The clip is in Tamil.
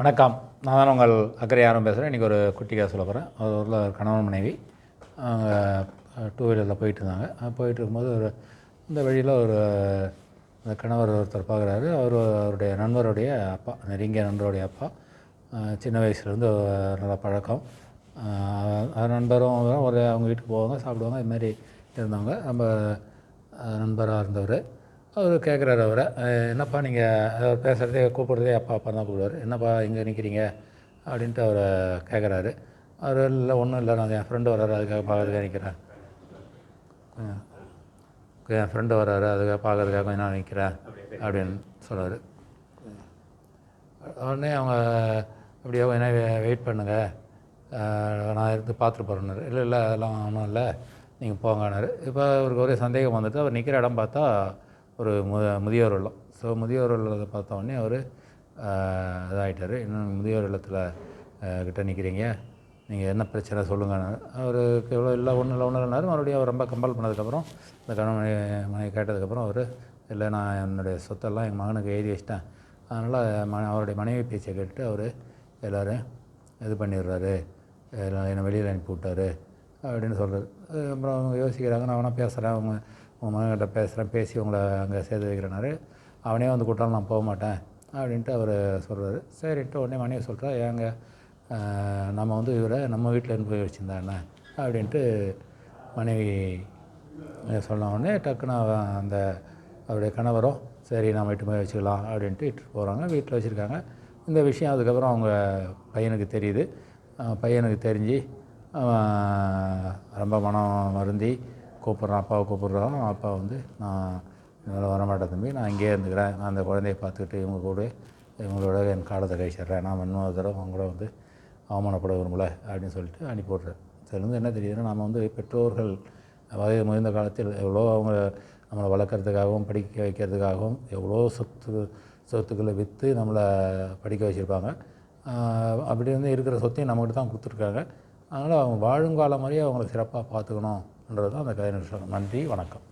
வணக்கம். நான் தான் உங்கள் அக்கறை யாரும் பேசுகிறேன். இன்றைக்கி ஒரு குட்டி கதை சொல்ல போகிறேன். ஒரு ஊரில் கணவன் மனைவி அவங்க டூ வீலரில் போயிட்டு இருந்தாங்க. போயிட்டு இருக்கும்போது இந்த வழியில் அந்த கணவர் ஒருத்தர் பார்க்குறாரு. அவருடைய நண்பருடைய அப்பா, நெருங்கிய நண்பருடைய அப்பா. சின்ன வயசுலேருந்து நல்ல பழக்கம். நண்பரும் அவங்க வீட்டுக்கு போவாங்க, சாப்பிடுவாங்க. இதுமாரி இருந்தவங்க. நம்ம நண்பராக இருந்தவர். அவர் கேட்குறாரு அவரை, என்னப்பா நீங்கள் பேசுகிறதே கூப்பிட்றதே அப்பா அப்பா தான் கூப்பிடுவார், என்னப்பா இங்கே நிற்கிறீங்க அப்படின்ட்டு அவரை கேட்குறாரு. அவர் இல்லை ஒன்றும் இல்லை, நான் என் ஃப்ரெண்டு வர்றாரு அதுக்காக பார்க்கறதுக்காக நிற்கிறேன், என் ஃப்ரெண்டு வர்றாரு அதுக்காக பார்க்கறதுக்காக கொஞ்சம் நான் நிற்கிறேன் அப்படின்னு சொல்கிறார். உடனே அவங்க அப்படியே என்ன வெயிட் பண்ணுங்கள், நான் இருந்து பார்த்துட்டு போகிறேன்னாரு. இல்லை இல்லை அதெல்லாம் ஒன்றும் இல்லை, நீங்கள் போங்கன்னாரு. இப்போ அவருக்கு ஒரே சந்தேகம் வந்துட்டு அவர் நிற்கிற இடம் பார்த்தா ஒரு முதியோர் இல்லம். ஸோ முதியோர் இல்லத்தை பார்த்த உடனே அவர் இதாகிட்டார். இன்னும் முதியோர் இல்லத்தில் கிட்ட நிற்கிறீங்க, நீங்கள் என்ன பிரச்சனை சொல்லுங்கன்னாரு. அவருக்கு எவ்வளோ இல்லை ஒன்றும் இல்லைனாரு. மறுபடியும் அவர் ரொம்ப கம்பல் பண்ணதுக்கப்புறம் இந்த கணவன் மனைவி கேட்டதுக்கப்புறம் அவர், இல்லை நான் என்னுடைய சொத்தெல்லாம் எங்கள் மகனுக்கு எழுதி வச்சிட்டேன், அதனால் அவருடைய மனைவி பேச்சை கேட்டு அவர் எல்லோரும் இது பண்ணிடுறாரு, என்னை வெளியில் அனுப்பி விட்டார் அப்படின்னு சொல்கிறது. அப்புறம் அவங்க யோசிக்கிறாங்க, நான் வேணால் பேசுகிறேன், உங்கள் மகன்கிட்ட பேசுகிறேன், பேசி உங்களை அங்கே சேர்த்து வைக்கிறேனாரு. அவனே வந்து கூட்டாலும் நான் போக மாட்டேன் அப்படின்ட்டு அவர் சொல்கிறாரு. சரின்ட்டு உடனே மனைவி சொல்கிறா, ஏங்க நம்ம வந்து இவரை நம்ம வீட்டில் இருந்து போய் வச்சுருந்தா என்ன அப்படின்ட்டு மனைவி சொன்ன உடனே டக்குன்னு அந்த அவருடைய கணவரும் சரி நம்ம இட்டு போய் வச்சுக்கலாம் அப்படின்ட்டு இட்டுட்டு போகிறாங்க. வீட்டில் வச்சுருக்காங்க. இந்த விஷயம் அதுக்கப்புறம் அவங்க பையனுக்கு தெரியுது. பையனுக்கு தெரிஞ்சு ரொம்ப மனம் வருந்தி கூப்பிட்றான், அப்பாவை கூப்பிட்றான். அப்பா வந்து நான் இதனால் வரமாட்டேன் தம்பி, நான் இங்கேயே இருந்துக்கிறேன், நான் அந்த குழந்தைய பார்த்துக்கிட்டு இவங்களோட என் காலத்தை கழிச்சிட்றேன், நான் இன்னொரு தடவை அவங்க கூட வந்து அவமானப்பட விரும்பலை அப்படின்னு சொல்லிட்டு அனுப்பி விட்றேன். இதுலேருந்து என்ன தெரியுதுன்னா, நம்ம வந்து பெற்றோர்கள் வயது முதிர்ந்த காலத்தில் எவ்வளோ அவங்க நம்மளை வளர்க்குறதுக்காகவும் படிக்க வைக்கிறதுக்காகவும் எவ்வளோ சொத்துக்களை விற்று நம்மளை படிக்க வச்சுருப்பாங்க. அப்படி வந்து இருக்கிற சொத்தையும் நம்மகிட்ட தான் கொடுத்துருக்காங்க. அதனால் அவங்க வாழுங்காலம் மாதிரியே அவங்கள சிறப்பாக பார்த்துக்கணுன்றது தான் அந்த கதை. நன்றி, வணக்கம்.